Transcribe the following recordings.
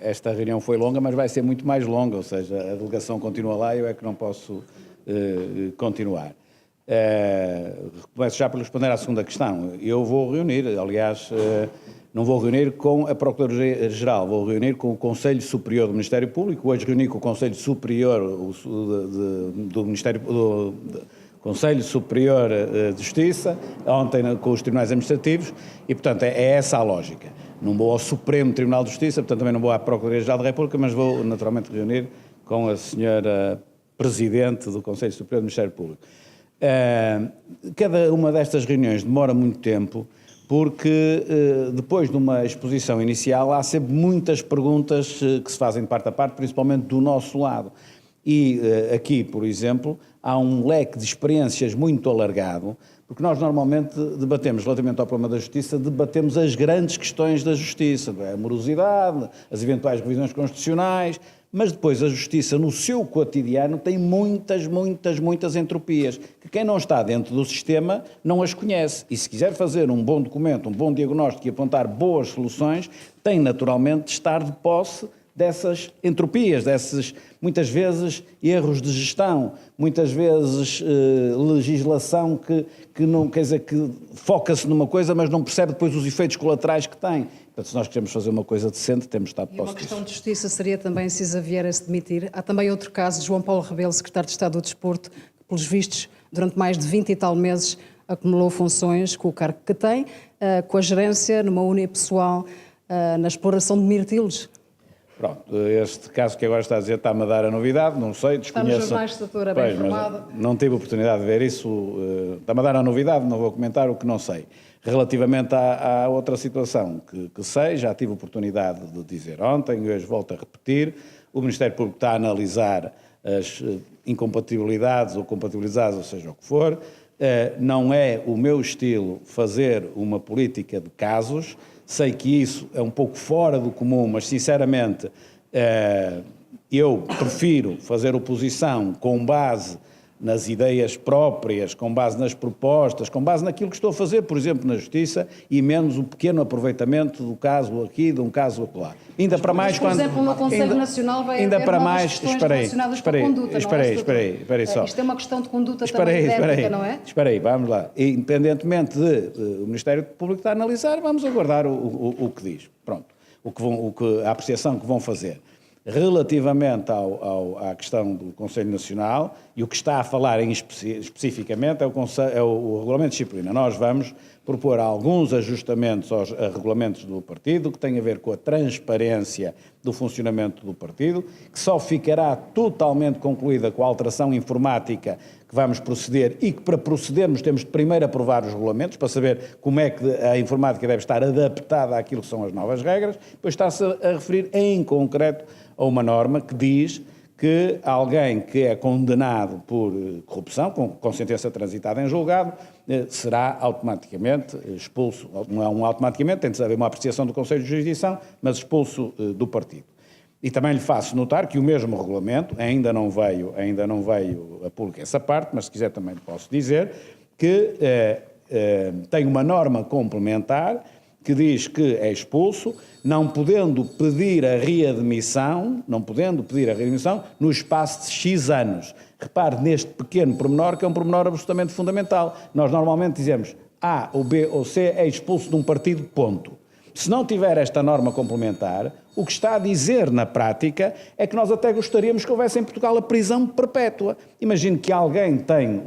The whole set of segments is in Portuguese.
esta reunião foi longa, mas vai ser muito mais longa, ou seja, a delegação continua lá e eu é que não posso continuar. Começo já por responder à segunda questão. Eu vou reunir, aliás, não vou reunir com a Procuradoria-Geral, vou reunir com o Conselho Superior do Ministério Público. Hoje reuni com o Conselho Superior do Ministério do Conselho Superior de Justiça, ontem com os Tribunais Administrativos, e, portanto, é essa a lógica. Não vou ao Supremo Tribunal de Justiça, portanto, também não vou à Procuradoria-Geral da República, mas vou, naturalmente, reunir com a senhora Presidente do Conselho Superior do Ministério Público. Cada uma destas reuniões demora muito tempo, porque depois de uma exposição inicial há sempre muitas perguntas que se fazem de parte a parte, principalmente do nosso lado. E aqui, por exemplo, há um leque de experiências muito alargado, porque nós normalmente debatemos, relativamente ao problema da justiça, debatemos as grandes questões da justiça, a morosidade, as eventuais revisões constitucionais, mas depois a justiça no seu cotidiano tem muitas entropias, que quem não está dentro do sistema não as conhece. E se quiser fazer um bom documento, um bom diagnóstico e apontar boas soluções, tem naturalmente de estar de posse dessas entropias, desses, muitas vezes, erros de gestão, muitas vezes legislação que não, quer dizer, que foca-se numa coisa, mas não percebe depois os efeitos colaterais que tem. Portanto, se nós queremos fazer uma coisa decente, temos de estar de posse disso. Uma questão de justiça seria também se Cisa Vieira se demitir. Há também outro caso de João Paulo Rebelo, secretário de Estado do Desporto, que, pelos vistos, durante mais de 20 e tal meses, acumulou funções com o cargo que tem, com a gerência numa unipessoal na exploração de mirtilos. Pronto, este caso que agora está a dizer está-me a dar a novidade, não sei, desconheço. Está nos jornais, doutora, bem informado. Não tive oportunidade de ver isso, está-me a dar a novidade, não vou comentar o que não sei. Relativamente à outra situação que sei, já tive oportunidade de dizer ontem, e hoje volto a repetir, o Ministério Público está a analisar as incompatibilidades ou compatibilidades, ou seja o que for. Não é o meu estilo fazer uma política de casos. Sei que isso é um pouco fora do comum, mas sinceramente eu prefiro fazer oposição com base nas ideias próprias, com base nas propostas, com base naquilo que estou a fazer, por exemplo, na Justiça, e menos um pequeno aproveitamento do caso aqui, de um caso acolá. Ainda mas, para mais por exemplo, no Conselho Nacional vai ainda haver para novas mais, questões relacionadas com a conduta, espera aí só. Isto é uma questão de conduta também de ética, não é? Espera aí, vamos lá. Independentemente de o Ministério Público estar a analisar, vamos aguardar o que diz. Pronto. A apreciação que vão fazer. Relativamente à questão do Conselho Nacional, e o que está a falar especificamente é o Regulamento de Disciplina. Nós vamos propor alguns ajustamentos aos regulamentos do partido, que têm a ver com a transparência do funcionamento do partido, que só ficará totalmente concluída com a alteração informática que vamos proceder, e que para procedermos temos de primeiro aprovar os regulamentos, para saber como é que a informática deve estar adaptada àquilo que são as novas regras. Depois está-se a referir em concreto a uma norma que diz que alguém que é condenado por corrupção, com sentença transitada em julgado, será automaticamente expulso, não automaticamente, tem de haver uma apreciação do Conselho de Jurisdição, mas expulso do partido. E também lhe faço notar que o mesmo regulamento, ainda não veio a público essa parte, mas se quiser também lhe posso dizer, que tem uma norma complementar que diz que é expulso, não podendo pedir a readmissão no espaço de X anos. Repare neste pequeno pormenor, que é um pormenor absolutamente fundamental. Nós normalmente dizemos A ou B ou C é expulso de um partido, ponto. Se não tiver esta norma complementar, o que está a dizer na prática é que nós até gostaríamos que houvesse em Portugal a prisão perpétua. Imagine que alguém tem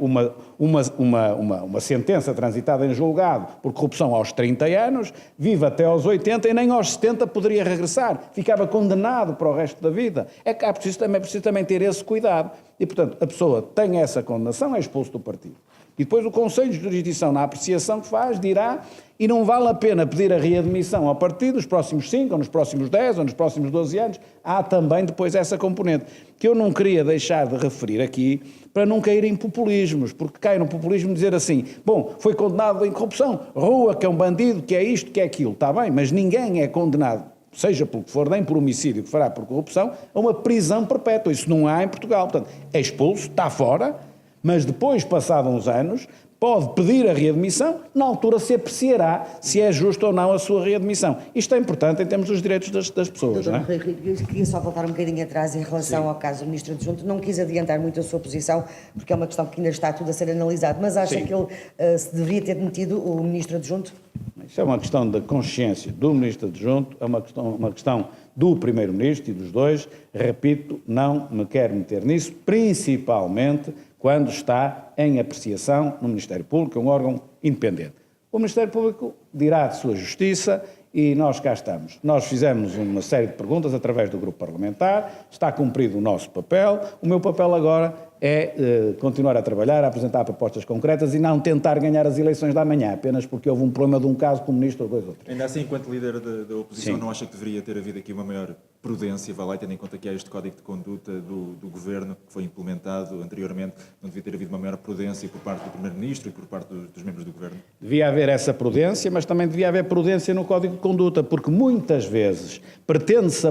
uma sentença transitada em julgado por corrupção aos 30 anos, vive até aos 80 e nem aos 70 poderia regressar, ficava condenado para o resto da vida. É preciso também ter esse cuidado. E, portanto, a pessoa tem essa condenação, é expulso do partido. E depois o Conselho de Jurisdição, na apreciação que faz, dirá e não vale a pena pedir a readmissão ao partido nos próximos 5, ou nos próximos 10, ou nos próximos 12 anos. Há também depois essa componente, que eu não queria deixar de referir aqui, para não cair em populismos, porque cai no populismo dizer assim, bom, foi condenado em corrupção, Rua, que é um bandido, que é isto, que é aquilo, está bem, mas ninguém é condenado, seja pelo que for, nem por homicídio, que fará por corrupção, a uma prisão perpétua. Isso não há em Portugal. Portanto, é expulso, está fora, mas depois, passados uns anos, pode pedir a readmissão, na altura se apreciará se é justo ou não a sua readmissão. Isto é importante em termos dos direitos das pessoas. Doutor não é? eu queria só voltar um bocadinho atrás em relação ao caso do Ministro Adjunto. Não quis adiantar muito a sua posição, porque é uma questão que ainda está tudo a ser analisado, mas acha que ele se deveria ter demitido o Ministro Adjunto? Isso é uma questão da consciência do Ministro Adjunto, é uma questão do Primeiro-Ministro e dos dois. Repito, não me quero meter nisso, principalmente quando está em apreciação no Ministério Público, um órgão independente. O Ministério Público dirá de sua justiça e nós cá estamos. Nós fizemos uma série de perguntas através do grupo parlamentar, está cumprido o nosso papel. O meu papel agora é continuar a trabalhar, a apresentar propostas concretas e não tentar ganhar as eleições da manhã, apenas porque houve um problema de um caso com o ministro ou coisa outra. Ainda assim, enquanto líder da oposição, Sim. não acha que deveria ter havido aqui uma maior prudência, vai lá, tendo em conta que há este código de conduta do Governo que foi implementado anteriormente, não devia ter havido uma maior prudência por parte do Primeiro-Ministro e por parte dos membros do Governo? Devia haver essa prudência, mas também devia haver prudência no Código de Conduta, porque muitas vezes pretende-se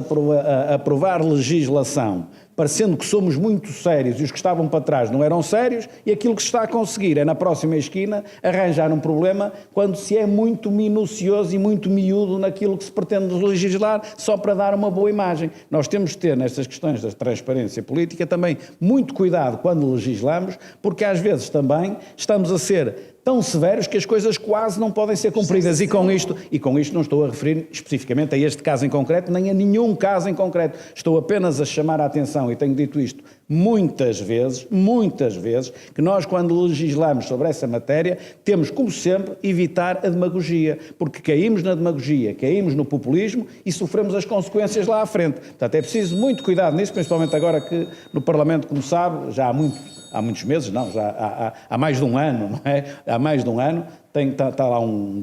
aprovar legislação parecendo que somos muito sérios e os que estavam para trás não eram sérios, e aquilo que se está a conseguir é, na próxima esquina, arranjar um problema quando se é muito minucioso e muito miúdo naquilo que se pretende legislar, só para dar uma boa imagem. Nós temos de ter, nestas questões da transparência política, também muito cuidado quando legislamos, porque às vezes também estamos a ser tão severos que as coisas quase não podem ser cumpridas. E com isto não estou a referir especificamente a este caso em concreto, nem a nenhum caso em concreto. Estou apenas a chamar a atenção, e tenho dito isto muitas vezes, que nós, quando legislamos sobre essa matéria, temos, como sempre, evitar a demagogia, porque caímos na demagogia, caímos no populismo e sofremos as consequências lá à frente. Portanto, é preciso muito cuidado nisso, principalmente agora que no Parlamento, como sabe, já há muitos meses, não, já há mais de um ano, não é? Há mais de um ano, está lá um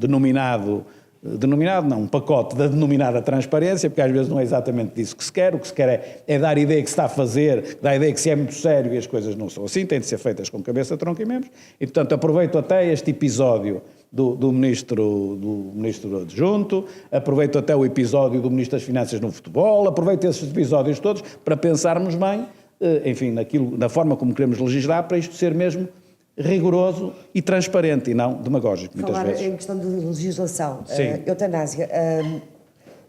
um pacote da denominada transparência, porque às vezes não é exatamente disso que se quer. O que se quer é dar a ideia que se está a fazer, dar a ideia que se é muito sério, e as coisas não são assim, têm de ser feitas com cabeça, tronco e membros. E, portanto, aproveito até este episódio do Ministro Adjunto, aproveito até o episódio do Ministro das Finanças no futebol, aproveito esses episódios todos para pensarmos bem, enfim, na forma como queremos legislar, para isto ser mesmo rigoroso e transparente e não demagógico, muitas Falar vezes. em questão de legislação, Sim. eutanásia,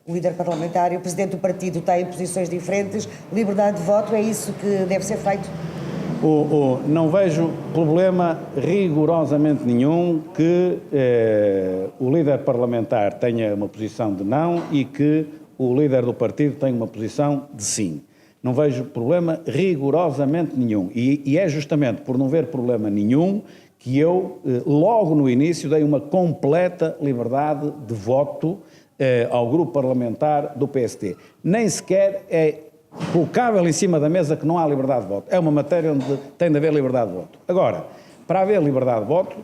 o líder parlamentar e o presidente do partido têm posições diferentes, liberdade de voto, é isso que deve ser feito? Não vejo problema rigorosamente nenhum que o líder parlamentar tenha uma posição de não e que o líder do partido tenha uma posição de sim. Não vejo problema rigorosamente nenhum. E é justamente por não ver problema nenhum que eu, logo no início, dei uma completa liberdade de voto ao grupo parlamentar do PST. Nem sequer é colocável em cima da mesa que não há liberdade de voto. É uma matéria onde tem de haver liberdade de voto. Agora, para haver liberdade de voto,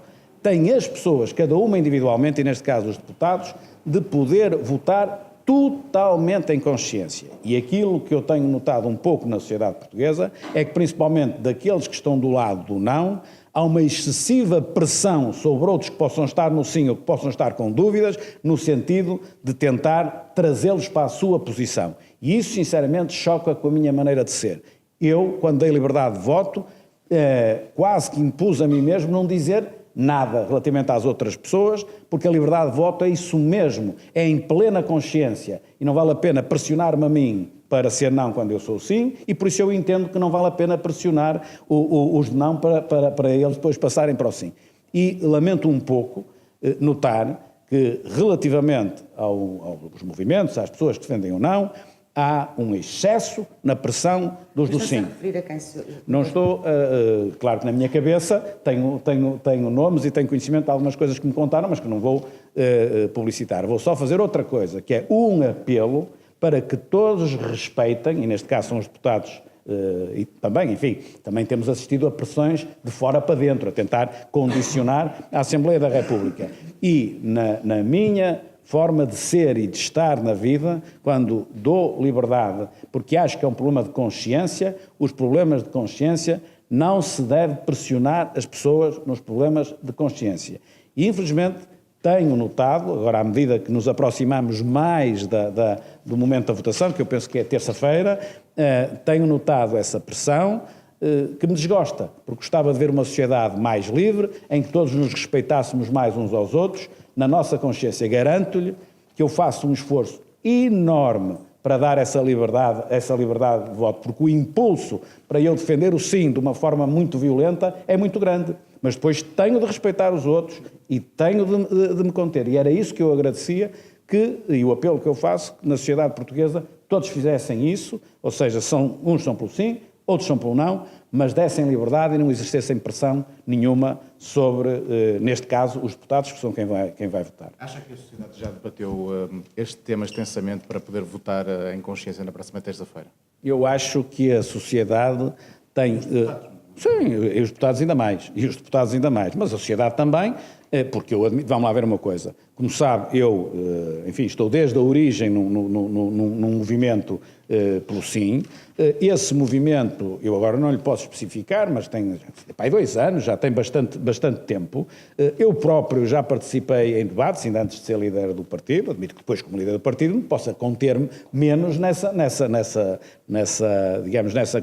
têm as pessoas, cada uma individualmente, e neste caso os deputados, de poder votar totalmente em consciência. E aquilo que eu tenho notado um pouco na sociedade portuguesa é que, principalmente daqueles que estão do lado do não, há uma excessiva pressão sobre outros que possam estar no sim ou que possam estar com dúvidas, no sentido de tentar trazê-los para a sua posição. E isso, sinceramente, choca com a minha maneira de ser. Eu, quando dei liberdade de voto, quase que impus a mim mesmo não dizer nada relativamente às outras pessoas, porque a liberdade de voto é isso mesmo, é em plena consciência, e não vale a pena pressionar-me a mim para ser não quando eu sou sim, e por isso eu entendo que não vale a pena pressionar os de não para eles depois passarem para o sim. E lamento um pouco notar que, relativamente aos movimentos, às pessoas que defendem o não, há um excesso na pressão dos do sim. Não estou, claro que na minha cabeça tenho nomes e tenho conhecimento de algumas coisas que me contaram, mas que não vou publicitar. Vou só fazer outra coisa, que é um apelo para que todos respeitem, e neste caso são os deputados, e também, enfim, também temos assistido a pressões de fora para dentro, a tentar condicionar a Assembleia da República. E na minha forma de ser e de estar na vida, quando dou liberdade, porque acho que é um problema de consciência, os problemas de consciência não se deve pressionar as pessoas nos problemas de consciência. E, infelizmente, tenho notado, agora à medida que nos aproximamos mais do momento da votação, que eu penso que é terça-feira, tenho notado essa pressão, que me desgosta, porque gostava de ver uma sociedade mais livre, em que todos nos respeitássemos mais uns aos outros. Na nossa consciência, garanto-lhe que eu faço um esforço enorme para dar essa liberdade de voto, porque o impulso para eu defender o sim de uma forma muito violenta é muito grande. Mas depois tenho de respeitar os outros e tenho de me conter. E era isso que eu agradecia, e o apelo que eu faço, que na sociedade portuguesa todos fizessem isso, ou seja, uns são pelo sim, outros são pelo não, mas dessem liberdade e não exercessem pressão nenhuma sobre, neste caso, os deputados, que são quem vai votar. Acha que a sociedade já debateu este tema extensamente para poder votar em consciência na próxima terça-feira? Eu acho que a sociedade tem... sim, e os deputados ainda mais, mas a sociedade também, porque eu admito, vamos lá ver uma coisa, como sabe, eu, enfim, estou desde a origem num movimento pelo sim. Esse movimento, eu agora não lhe posso especificar, mas tem 2 anos, já tem bastante tempo. Eu próprio já participei em debates, ainda antes de ser líder do partido, admito que depois, como líder do partido, possa conter-me menos nessa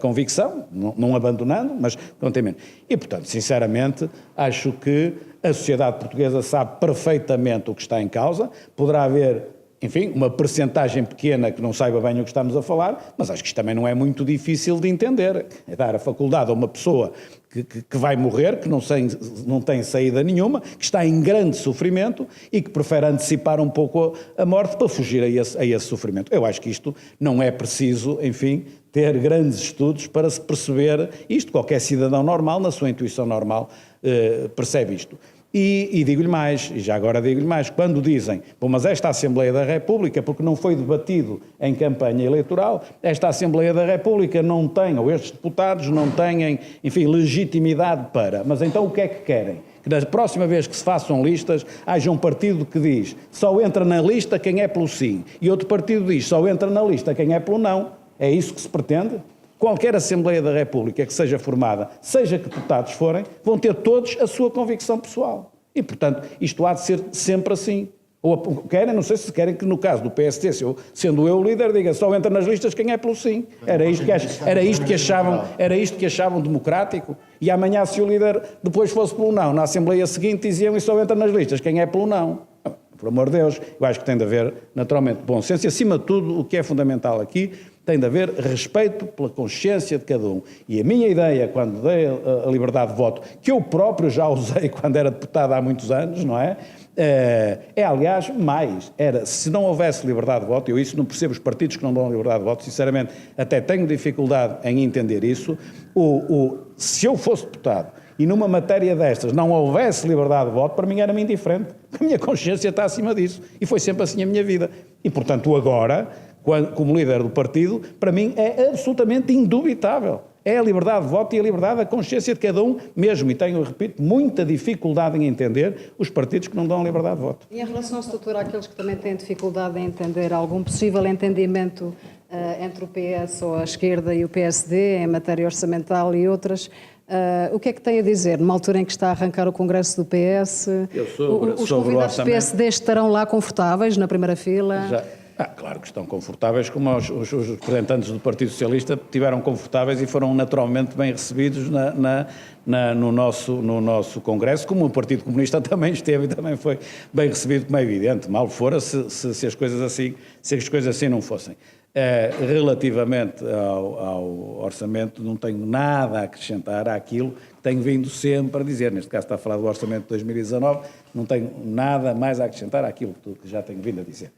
convicção, não abandonando, mas conter menos. E, portanto, sinceramente, acho que a sociedade portuguesa sabe perfeitamente o que está em causa. Poderá haver, enfim, uma percentagem pequena que não saiba bem o que estamos a falar, mas acho que isto também não é muito difícil de entender. É dar a faculdade a uma pessoa que vai morrer, que não tem saída nenhuma, que está em grande sofrimento e que prefere antecipar um pouco a morte para fugir a esse sofrimento. Eu acho que isto não é preciso, enfim, ter grandes estudos para se perceber isto. Qualquer cidadão normal, na sua intuição normal, percebe isto. E digo-lhe mais, e já agora digo-lhe mais, quando dizem, bom, mas esta Assembleia da República, porque não foi debatido em campanha eleitoral, esta Assembleia da República não tem, ou estes deputados não têm, enfim, legitimidade para, mas então o que é que querem? Que na próxima vez que se façam listas, haja um partido que diz, só entra na lista quem é pelo sim, e outro partido diz, só entra na lista quem é pelo não. É isso que se pretende? Qualquer Assembleia da República que seja formada, seja que deputados forem, vão ter todos a sua convicção pessoal. E, portanto, isto há de ser sempre assim. Ou querem, não sei se querem que no caso do PSD, sendo eu o líder, diga só entra nas listas quem é pelo sim. Era isto que achavam democrático. E amanhã, se o líder depois fosse pelo não, na Assembleia seguinte diziam e só entra nas listas quem é pelo não. Por amor de Deus, eu acho que tem de haver, naturalmente, bom senso e, acima de tudo, o que é fundamental aqui, tem de haver respeito pela consciência de cada um. E a minha ideia, quando dei a liberdade de voto, que eu próprio já usei quando era deputado há muitos anos, não é? Aliás, se não houvesse liberdade de voto, eu isso não percebo os partidos que não dão liberdade de voto, sinceramente, até tenho dificuldade em entender isso. Se eu fosse deputado e numa matéria destas não houvesse liberdade de voto, para mim era-me indiferente. A minha consciência está acima disso. E foi sempre assim a minha vida. E, portanto, agora, como líder do partido, para mim é absolutamente indubitável. É a liberdade de voto e a liberdade da consciência de cada um mesmo. E tenho, repito, muita dificuldade em entender os partidos que não dão liberdade de voto. E em relação, doutor, àqueles que também têm dificuldade em entender algum possível entendimento entre o PS ou a esquerda e o PSD em matéria orçamental e outras, o que é que tem a dizer? Numa altura em que está a arrancar o Congresso do PS, os convidados do PSD estarão lá confortáveis na primeira fila? Claro que estão confortáveis, como os representantes do Partido Socialista estiveram confortáveis e foram naturalmente bem recebidos no nosso Congresso, como o Partido Comunista também esteve e também foi bem recebido, como é evidente. Mal fora se as coisas assim não fossem. Relativamente ao orçamento, não tenho nada a acrescentar àquilo que tenho vindo sempre a dizer. Neste caso está a falar do orçamento de 2019, não tenho nada mais a acrescentar àquilo que já tenho vindo a dizer.